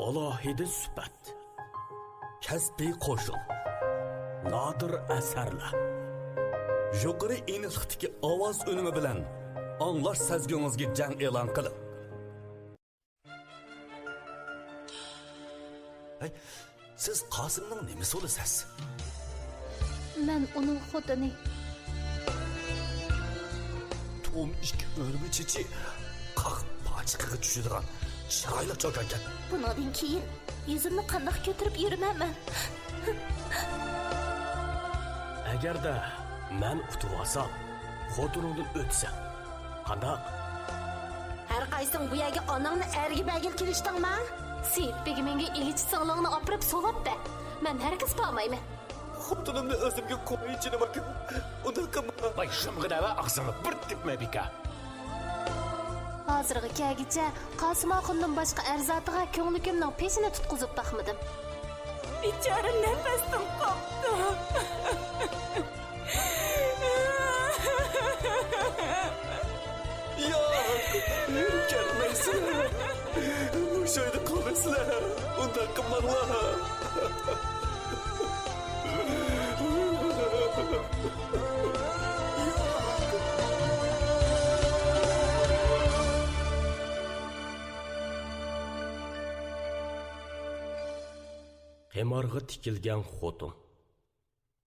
alohida sifat, kasbiy qo'shiq, nodir asarlar. Yuqori aniqlikdagi ovoz unumi bilan anglash sezgingizga jang e'lon qiling. Siz Qosimning nimasi bo'lasiz? Men uning xotini. Tom ikki o'rmichichi qaq pachiqiga tushadigan chiroyli cho'kan ekan. Bundan keyin yuzimni qandoq ko'tarib yuraman? Agarda men utib olsam, xotiningdan o'tsam, qandoq? Har qaysing bu yerga onangni erga bagil kirishdingmi? Seyit begi menga ilchi singlig'ini opirib so'labdi. Men hargiz bormayman. Xotinimni o'zimga qo'yinchi nima qilib? Unda qilma. Voy shimg'ina va aqsini bir tepma beka. Hozirga kelgicha Qosim oxundan boshqa arzatiga ko'nglimning peshini tutqizib baxmadim. Bechora nafasim qopdi. Gelmeysin. Bu şeyde kalmasınlar. Ondan kımlarlar. Qemarga tikilgan xotin.